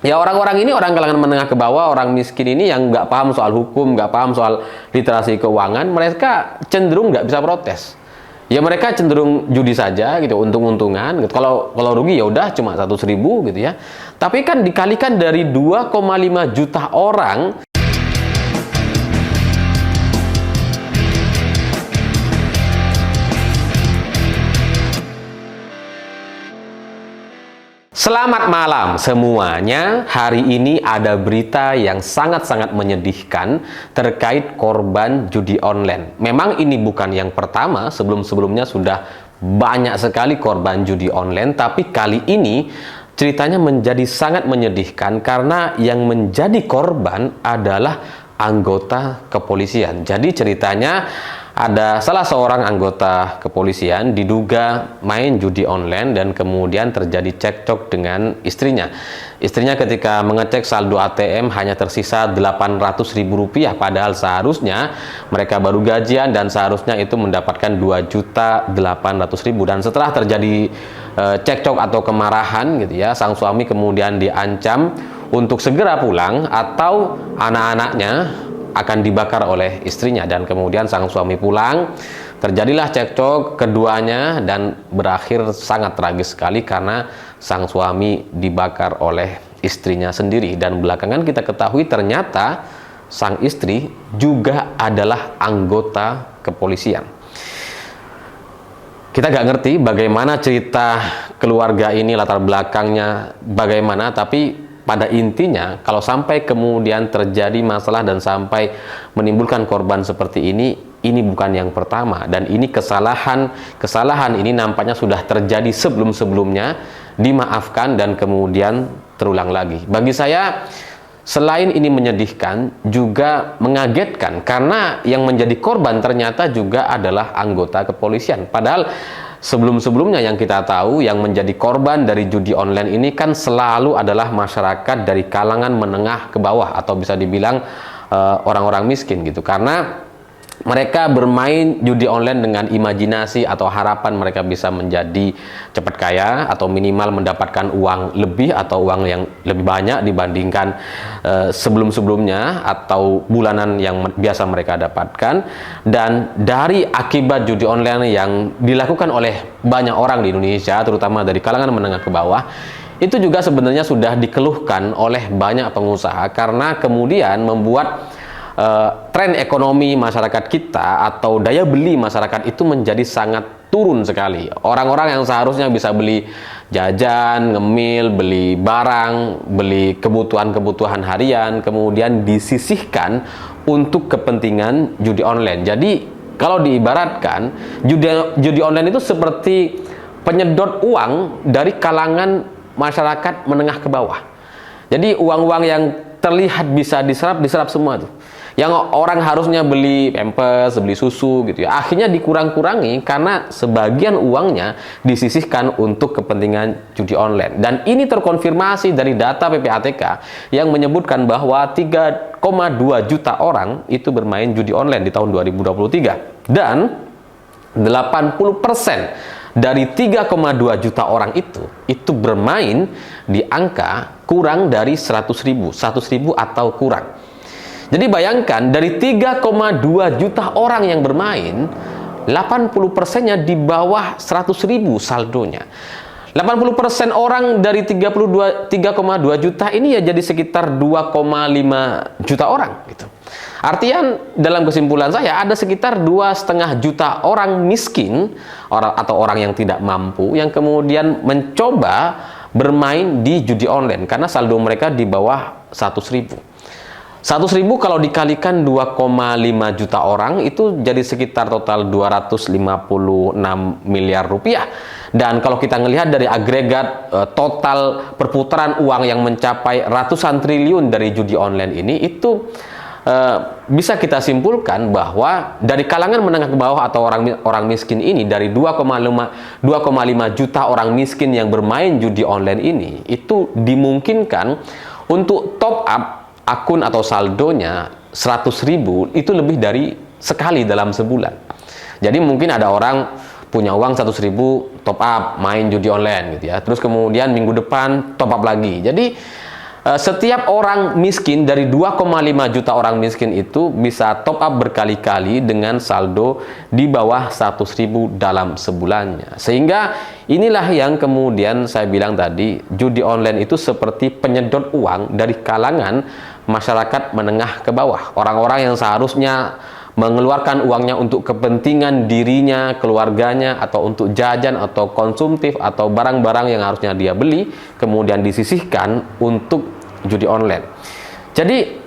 Ya orang-orang ini orang kalangan menengah ke bawah, orang miskin ini yang nggak paham soal hukum, nggak paham soal literasi keuangan, mereka cenderung nggak bisa protes. Ya mereka cenderung judi saja gitu, untung-untungan gitu. Kalau rugi ya udah cuma 100.000 gitu ya. Tapi kan dikalikan dari 2,5 juta orang. Selamat malam semuanya. Hari ini ada berita yang sangat-sangat menyedihkan terkait korban judi online. Memang ini bukan yang pertama, sebelum-sebelumnya sudah banyak sekali korban judi online, tapi kali ini ceritanya menjadi sangat menyedihkan karena yang menjadi korban adalah anggota kepolisian. Jadi ceritanya ada salah seorang anggota kepolisian diduga main judi online dan kemudian terjadi cekcok dengan istrinya. Istrinya ketika mengecek saldo ATM hanya tersisa Rp800.000, padahal seharusnya mereka baru gajian dan seharusnya itu mendapatkan Rp2.800.000. Dan setelah terjadi cekcok atau kemarahan gitu ya, sang suami kemudian diancam untuk segera pulang atau anak-anaknya akan dibakar oleh istrinya. Dan kemudian sang suami pulang, terjadilah cekcok keduanya dan berakhir sangat tragis sekali karena sang suami dibakar oleh istrinya sendiri. Dan belakangan kita ketahui ternyata sang istri juga adalah anggota kepolisian. Kita nggak ngerti bagaimana cerita keluarga ini, latar belakangnya bagaimana, tapi pada intinya, kalau sampai kemudian terjadi masalah dan sampai menimbulkan korban seperti ini bukan yang pertama. Dan ini kesalahan ini nampaknya sudah terjadi sebelum-sebelumnya, dimaafkan dan kemudian terulang lagi. Bagi saya, selain ini menyedihkan, juga mengagetkan karena yang menjadi korban ternyata juga adalah anggota kepolisian. Padahal sebelum-sebelumnya yang kita tahu yang menjadi korban dari judi online ini kan selalu adalah masyarakat dari kalangan menengah ke bawah atau bisa dibilang orang-orang miskin gitu, karena mereka bermain judi online dengan imajinasi atau harapan mereka bisa menjadi cepat kaya atau minimal mendapatkan uang lebih atau uang yang lebih banyak dibandingkan sebelum-sebelumnya atau bulanan yang biasa mereka dapatkan. Dan dari akibat judi online yang dilakukan oleh banyak orang di Indonesia, terutama dari kalangan menengah ke bawah, itu juga sebenarnya sudah dikeluhkan oleh banyak pengusaha karena kemudian membuat tren ekonomi masyarakat kita atau daya beli masyarakat itu menjadi sangat turun sekali. Orang-orang yang seharusnya bisa beli jajan, ngemil, beli barang, beli kebutuhan-kebutuhan harian, kemudian disisihkan untuk kepentingan judi online. Jadi kalau diibaratkan, judi online itu seperti penyedot uang dari kalangan masyarakat menengah ke bawah. Jadi uang-uang yang terlihat bisa diserap semua tuh. Yang orang harusnya beli pampers, beli susu gitu ya, akhirnya dikurang-kurangi karena sebagian uangnya disisihkan untuk kepentingan judi online. Dan ini terkonfirmasi dari data PPATK yang menyebutkan bahwa 3,2 juta orang itu bermain judi online di tahun 2023. Dan 80% dari 3,2 juta orang itu bermain di angka kurang dari 100.000 atau kurang. Jadi bayangkan dari 3,2 juta orang yang bermain, 80%-nya di bawah 100.000 saldonya. 80% orang dari 3,2 juta ini ya jadi sekitar 2,5 juta orang gitu. Artinya dalam kesimpulan saya ada sekitar 2,5 juta orang miskin atau orang yang tidak mampu yang kemudian mencoba bermain di judi online karena saldo mereka di bawah 100.000. 100.000 kalau dikalikan 2,5 juta orang itu jadi sekitar total 256 miliar rupiah. Dan kalau kita melihat dari agregat total perputaran uang yang mencapai ratusan triliun dari judi online ini, itu bisa kita simpulkan bahwa dari kalangan menengah ke bawah atau orang miskin ini, dari 2,5 juta orang miskin yang bermain judi online ini, itu dimungkinkan untuk top up akun atau saldonya 100.000 itu lebih dari sekali dalam sebulan. Jadi mungkin ada orang punya uang 100.000 top up main judi online gitu ya, terus kemudian minggu depan top up lagi. Jadi Setiap orang miskin dari 2,5 juta orang miskin itu bisa top up berkali-kali dengan saldo di bawah 100.000 dalam sebulannya. Sehingga inilah yang kemudian saya bilang tadi, judi online itu seperti penyedot uang dari kalangan masyarakat menengah ke bawah. Orang-orang yang seharusnya mengeluarkan uangnya untuk kepentingan dirinya, keluarganya, atau untuk jajan atau konsumtif atau barang-barang yang harusnya dia beli, kemudian disisihkan untuk judi online. Jadi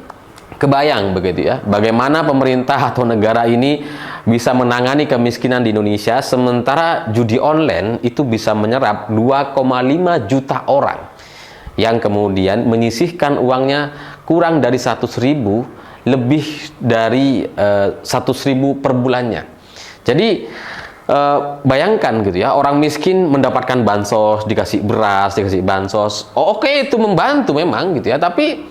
kebayang begitu ya, bagaimana pemerintah atau negara ini bisa menangani kemiskinan di Indonesia, sementara judi online itu bisa menyerap 2,5 juta orang yang kemudian menyisihkan uangnya kurang dari 100.000, lebih dari 100.000 per bulannya. Jadi bayangkan gitu ya, orang miskin mendapatkan bansos, dikasih beras, dikasih bansos. Oke, itu membantu memang gitu ya, tapi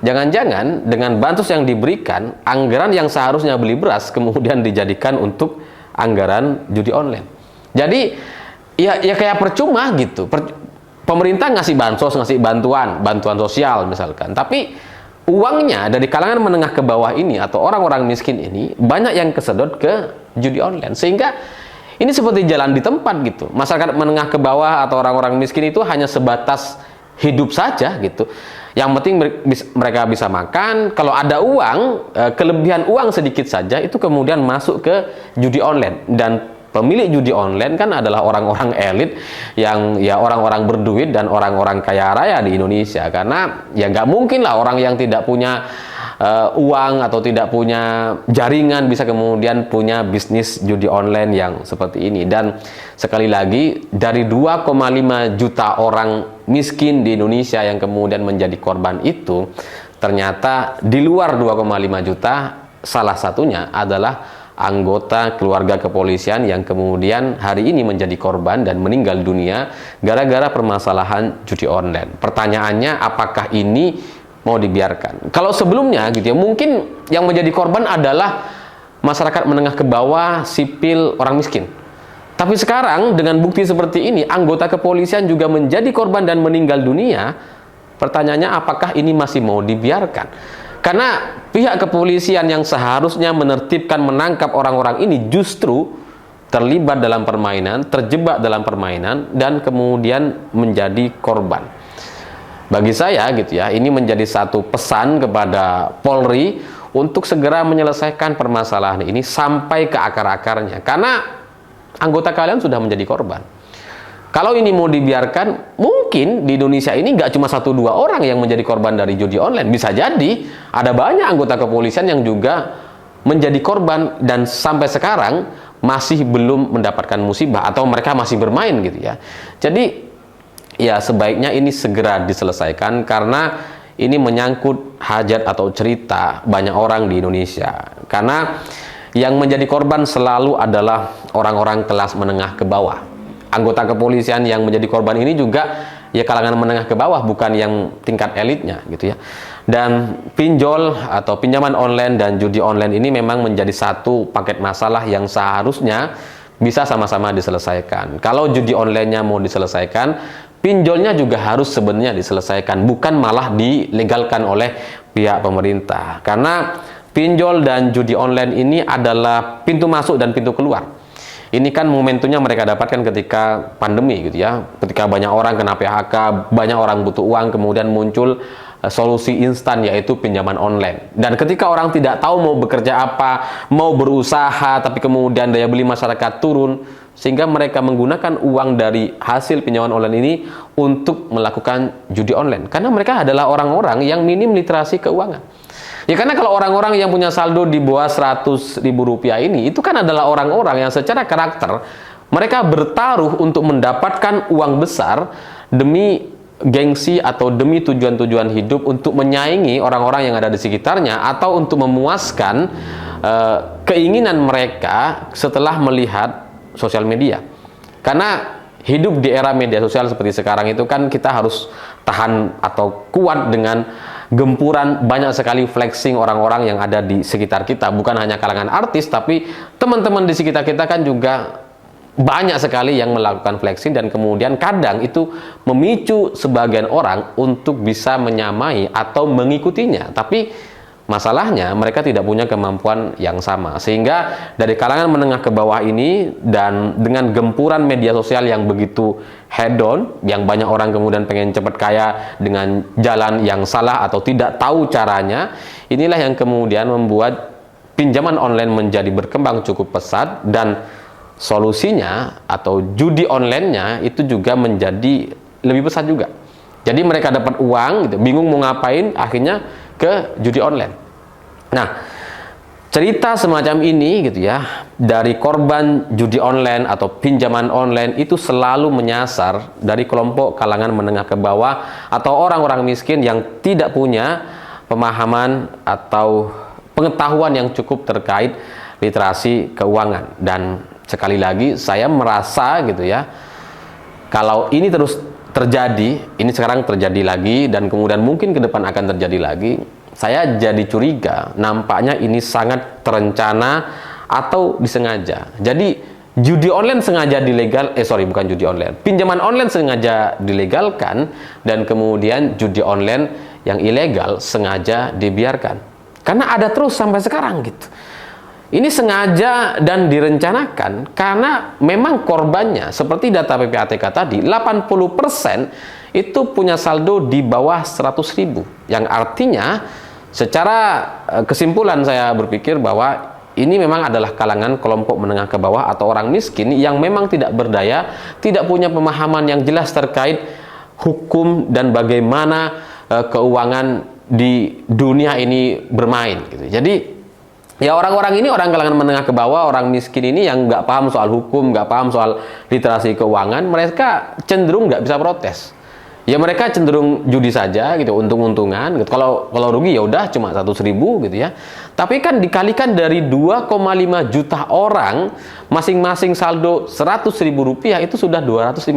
jangan-jangan dengan bansos yang diberikan, anggaran yang seharusnya beli beras kemudian dijadikan untuk anggaran judi online. Jadi ya kayak percuma gitu. Pemerintah ngasih bansos, ngasih bantuan sosial misalkan, tapi uangnya dari kalangan menengah ke bawah ini atau orang-orang miskin ini banyak yang kesedot ke judi online, sehingga ini seperti jalan di tempat gitu. Masyarakat menengah ke bawah atau orang-orang miskin itu hanya sebatas hidup saja gitu. Yang penting mereka bisa makan. Kalau ada uang, kelebihan uang sedikit saja itu kemudian masuk ke judi online. Dan pemilik judi online kan adalah orang-orang elit yang ya orang-orang berduit dan orang-orang kaya raya di Indonesia. Karena ya nggak mungkin lah orang yang tidak punya uang atau tidak punya jaringan bisa kemudian punya bisnis judi online yang seperti ini. Dan sekali lagi, dari 2,5 juta orang miskin di Indonesia yang kemudian menjadi korban itu, ternyata di luar 2,5 juta salah satunya adalah anggota keluarga kepolisian yang kemudian hari ini menjadi korban dan meninggal dunia gara-gara permasalahan judi online. Pertanyaannya, apakah ini mau dibiarkan? Kalau sebelumnya gitu ya, mungkin yang menjadi korban adalah masyarakat menengah ke bawah, sipil, orang miskin. Tapi sekarang dengan bukti seperti ini, anggota kepolisian juga menjadi korban dan meninggal dunia. Pertanyaannya, apakah ini masih mau dibiarkan? Karena pihak kepolisian yang seharusnya menertibkan, menangkap orang-orang ini justru terlibat dalam permainan, terjebak dalam permainan, dan kemudian menjadi korban. Bagi saya gitu ya, ini menjadi satu pesan kepada Polri untuk segera menyelesaikan permasalahan ini sampai ke akar-akarnya. Karena anggota kalian sudah menjadi korban. Kalau ini mau dibiarkan, mungkin di Indonesia ini nggak cuma 1-2 orang yang menjadi korban dari judi online. Bisa jadi ada banyak anggota kepolisian yang juga menjadi korban dan sampai sekarang masih belum mendapatkan musibah atau mereka masih bermain gitu ya. Jadi ya sebaiknya ini segera diselesaikan karena ini menyangkut hajat atau cerita banyak orang di Indonesia. Karena yang menjadi korban selalu adalah orang-orang kelas menengah ke bawah. Anggota kepolisian yang menjadi korban ini juga ya kalangan menengah ke bawah, bukan yang tingkat elitnya gitu ya. Dan pinjol atau pinjaman online dan judi online ini memang menjadi satu paket masalah yang seharusnya bisa sama-sama diselesaikan. Kalau judi online-nya mau diselesaikan, pinjolnya juga harus sebenarnya diselesaikan, bukan malah dilegalkan oleh pihak pemerintah. Karena pinjol dan judi online ini adalah pintu masuk dan pintu keluar. Ini kan momentumnya mereka dapatkan ketika pandemi gitu ya. Ketika banyak orang kena PHK, banyak orang butuh uang, kemudian muncul solusi instan yaitu pinjaman online. Dan ketika orang tidak tahu mau bekerja apa, mau berusaha, tapi kemudian daya beli masyarakat turun, sehingga mereka menggunakan uang dari hasil pinjaman online ini untuk melakukan judi online. Karena mereka adalah orang-orang yang minim literasi keuangan. Ya karena kalau orang-orang yang punya saldo di bawah 100.000 rupiah ini, itu kan adalah orang-orang yang secara karakter mereka bertaruh untuk mendapatkan uang besar demi gengsi atau demi tujuan-tujuan hidup, untuk menyaingi orang-orang yang ada di sekitarnya atau untuk memuaskan keinginan mereka setelah melihat sosial media. Karena hidup di era media sosial seperti sekarang itu kan kita harus tahan atau kuat dengan gempuran banyak sekali flexing orang-orang yang ada di sekitar kita. Bukan hanya kalangan artis, tapi teman-teman di sekitar kita kan juga banyak sekali yang melakukan flexing, dan kemudian kadang itu memicu sebagian orang untuk bisa menyamai atau mengikutinya. Tapi masalahnya mereka tidak punya kemampuan yang sama, sehingga dari kalangan menengah ke bawah ini, dan dengan gempuran media sosial yang begitu hedon, yang banyak orang kemudian pengen cepat kaya dengan jalan yang salah atau tidak tahu caranya, inilah yang kemudian membuat pinjaman online menjadi berkembang cukup pesat, dan solusinya atau judi online-nya itu juga menjadi lebih besar juga. Jadi mereka dapat uang gitu, bingung mau ngapain, akhirnya ke judi online. Nah, cerita semacam ini gitu ya, dari korban judi online atau pinjaman online itu selalu menyasar dari kelompok kalangan menengah ke bawah atau orang-orang miskin yang tidak punya pemahaman atau pengetahuan yang cukup terkait literasi keuangan. Dan sekali lagi saya merasa gitu ya, kalau ini terus terjadi, ini sekarang terjadi lagi dan kemudian mungkin ke depan akan terjadi lagi, saya jadi curiga nampaknya ini sangat terencana atau disengaja. Jadi judi online sengaja bukan judi online, pinjaman online sengaja dilegalkan, dan kemudian judi online yang ilegal sengaja dibiarkan, karena ada terus sampai sekarang gitu. Ini sengaja dan direncanakan karena memang korbannya, seperti data PPATK tadi, 80% itu punya saldo di bawah 100.000. Yang artinya secara kesimpulan saya berpikir bahwa ini memang adalah kalangan kelompok menengah ke bawah atau orang miskin yang memang tidak berdaya, tidak punya pemahaman yang jelas terkait hukum dan bagaimana keuangan di dunia ini bermain gitu. Jadi ya orang-orang ini, orang kalangan menengah ke bawah, orang miskin ini yang nggak paham soal hukum, nggak paham soal literasi keuangan, mereka cenderung nggak bisa protes. Ya mereka cenderung judi saja gitu, untung-untungan gitu. Kalau rugi ya udah cuma 100.000 gitu ya. Tapi kan dikalikan dari 2,5 juta orang, masing-masing saldo 100.000 rupiah, itu sudah 256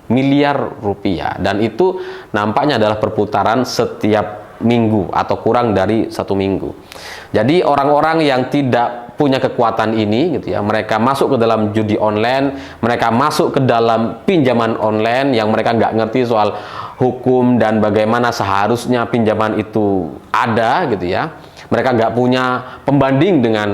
miliar rupiah. Dan itu nampaknya adalah perputaran setiap minggu atau kurang dari 1 minggu. Jadi orang-orang yang tidak punya kekuatan ini gitu ya, mereka masuk ke dalam judi online, mereka masuk ke dalam pinjaman online yang mereka nggak ngerti soal hukum dan bagaimana seharusnya pinjaman itu ada gitu ya. Mereka nggak punya pembanding dengan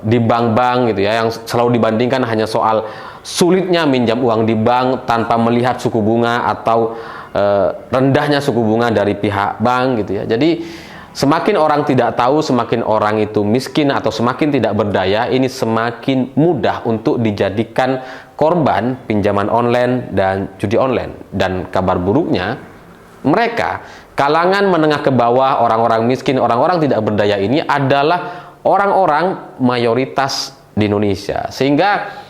di bank-bank gitu ya, yang selalu dibandingkan hanya soal sulitnya minjam uang di bank tanpa melihat suku bunga atau rendahnya suku bunga dari pihak bank gitu ya. Jadi semakin orang tidak tahu, semakin orang itu miskin atau semakin tidak berdaya, ini semakin mudah untuk dijadikan korban pinjaman online dan judi online. Dan kabar buruknya, mereka kalangan menengah ke bawah, orang-orang miskin, orang-orang tidak berdaya ini adalah orang-orang mayoritas di Indonesia. Sehingga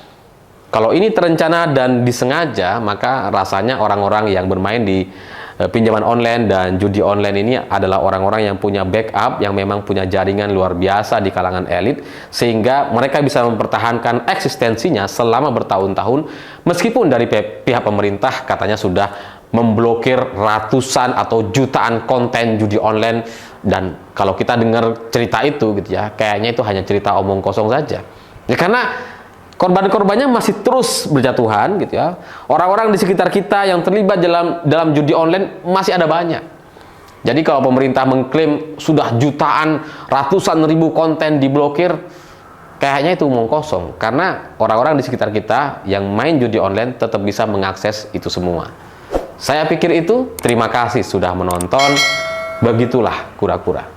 kalau ini terencana dan disengaja, maka rasanya orang-orang yang bermain di pinjaman online dan judi online ini adalah orang-orang yang punya backup, yang memang punya jaringan luar biasa di kalangan elit, sehingga mereka bisa mempertahankan eksistensinya selama bertahun-tahun, meskipun dari pihak pemerintah katanya sudah memblokir ratusan atau jutaan konten judi online. Dan kalau kita dengar cerita itu gitu ya, kayaknya itu hanya cerita omong kosong saja ya, karena korban-korbannya masih terus berjatuhan gitu ya. Orang-orang di sekitar kita yang terlibat dalam judi online masih ada banyak. Jadi kalau pemerintah mengklaim sudah jutaan, ratusan ribu konten diblokir, kayaknya itu omong kosong, karena orang-orang di sekitar kita yang main judi online tetap bisa mengakses itu semua. Saya pikir itu. Terima kasih sudah menonton. Begitulah kura-kura.